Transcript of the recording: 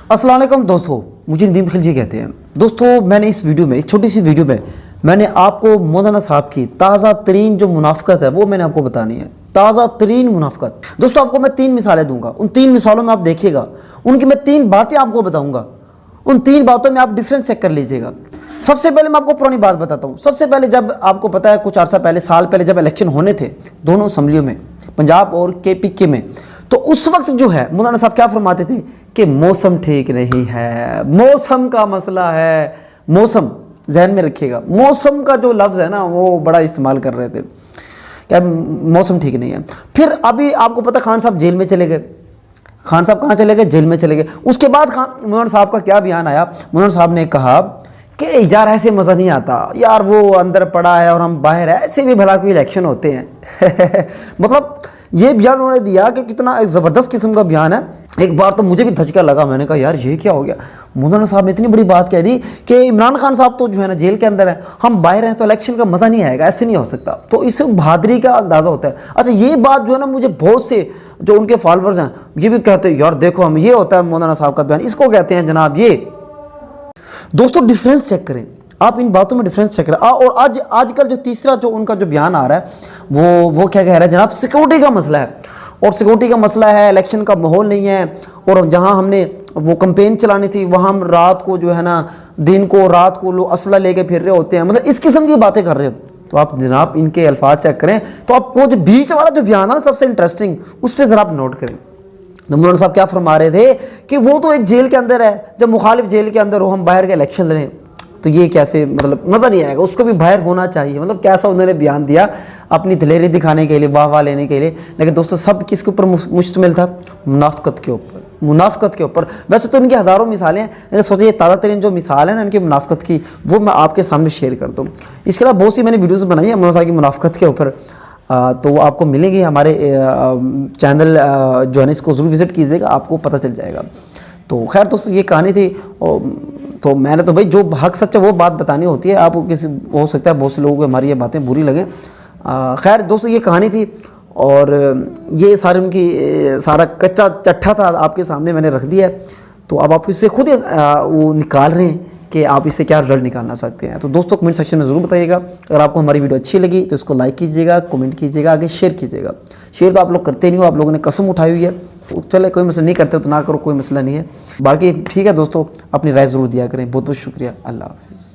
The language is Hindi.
अस्सलाम वालेकुम दोस्तों, मुझे नदीम खिलजी कहते हैं। दोस्तों मैंने इस वीडियो में, इस छोटी सी वीडियो में मैंने आपको मौलाना साहब की ताज़ा तरीन जो मुनाफ़क़त है वो मैंने आपको बतानी है। ताज़ा तरीन मुनाफ़क़त। दोस्तों आपको मैं 3 मिसालें दूंगा, उन 3 मिसालों में आप देखिएगा, उनकी मैं 3 बातें आपको बताऊंगा, उन 3 बातों में आप डिफरेंस चेक कर लीजिएगा। सबसे पहले मैं आपको पुरानी बात बताता हूँ। सबसे पहले जब आपको पता है कुछ अर्सा पहले, साल पहले जब इलेक्शन होने थे दोनों असम्बलियों में, पंजाब और KPK में, तो उस वक्त जो है मौलाना साहब क्या फरमाते थे कि मौसम ठीक नहीं है, मौसम का मसला है। मौसम जहन में रखिएगा, मौसम का जो लफ्ज़ है ना वो बड़ा इस्तेमाल कर रहे थे, क्या मौसम ठीक नहीं है। फिर अभी आपको पता खान साहब जेल में चले गए। खान साहब कहाँ चले गए? जेल में चले गए। उसके बाद मौलाना साहब का क्या बयान आया? मौलाना साहब ने कहा कि यार ऐसे मज़ा नहीं आता यार, वो अंदर पड़ा है और हम बाहर है, ऐसे भी भला कोई इलेक्शन होते हैं। मतलब ये बयान उन्होंने दिया कि कितना ज़बरदस्त किस्म का बयान है। एक बार तो मुझे भी धचका लगा, मैंने कहा यार ये क्या हो गया। मौलाना साहब ने इतनी बड़ी बात कह दी कि इमरान खान साहब तो जो है ना जेल के अंदर है, हम बाहर हैं तो इलेक्शन का मज़ा नहीं आएगा, ऐसे नहीं हो सकता। तो इससे बहादुरी का अंदाज़ा होता है। अच्छा ये बात जो है ना, मुझे बहुत से जो उनके फॉलोअर्स हैं ये भी कहते हैं यार देखो हम, ये होता है मौलाना साहब का बयान, इसको कहते हैं जनाब ये। दोस्तों डिफरेंस चेक करें आप, इन बातों में डिफरेंस चेक करें। और आजकल जो तीसरा जो उनका जो बयान आ रहा है वो क्या कह रहा है जनाब, सिक्योरिटी का मसला है। और सिक्योरिटी का मसला है, इलेक्शन का माहौल नहीं है, और जहां हमने वो कंपेन चलानी थी वहां हम रात को जो है ना, दिन को रात को लोग असला लेके फिर रहे होते हैं, मतलब इस किस्म की बातें कर रहे हो। तो आप जनाब इनके अल्फाज चेक करें, तो आपको जो बीच वाला जो बयान है ना सबसे इंटरेस्टिंग, उस पर ज़रा आप नोट करें। तो मौलाना साहब क्या फरमा रहे थे कि वो तो एक जेल के अंदर है, जब मुखालिफ जेल के अंदर हो हम बाहर के इलेक्शन लड़ें तो ये कैसे, मतलब मज़ा नहीं आएगा, उसको भी बाहर होना चाहिए। मतलब कैसा उन्होंने बयान दिया अपनी दिलेरी दिखाने के लिए, वाह वाह लेने के लिए। लेकिन दोस्तों सब किसके ऊपर मुश्तमिल था? मुनाफ़क़त के ऊपर, मुनाफ़क़त के ऊपर। वैसे तो इनकी हज़ारों मिसालें हैं, लेकिन सोचिए ताज़ा तरीन जो मिसाल है ना इनकी मुनाफ़क़त की, वो मैं आपके सामने शेयर कर दूँ। इसके अलावा बहुत सी मैंने वीडियोज़ बनाई है मौलाना साहब की मुनाफ़क़त के ऊपर, तो वो आपको मिलेंगी हमारे चैनल जो है ना, इसको ज़रूर विज़िट कीजिएगा, आपको पता चल जाएगा। तो खैर दोस्तों ये कहानी थी, तो मैंने तो भाई जो हक सच है वो बात बतानी होती है। आपको किसी हो सकता है बहुत से लोगों को हमारी ये बातें बुरी लगें। खैर दोस्तों ये कहानी थी, और ये सारे उनकी सारा कच्चा चट्ठा था आपके सामने मैंने रख दिया है। तो अब आप इससे खुद वो निकाल रहे हैं कि आप इससे क्या रिजल्ट निकालना सकते हैं। तो दोस्तों कमेंट सेक्शन में ज़रूर बताइएगा। अगर आपको हमारी वीडियो अच्छी लगी तो इसको लाइक कीजिएगा, कमेंट कीजिएगा, आगे शेयर कीजिएगा। शेयर तो आप लोग करते नहीं हो, आप लोगों ने कसम उठाई हुई है। तो चले कोई मसला, नहीं करते तो ना करो, कोई मसला नहीं है। बाकी ठीक है दोस्तों, अपनी राय ज़रूर दिया करें। बहुत बहुत शुक्रिया। अल्लाह हाफ़िज़।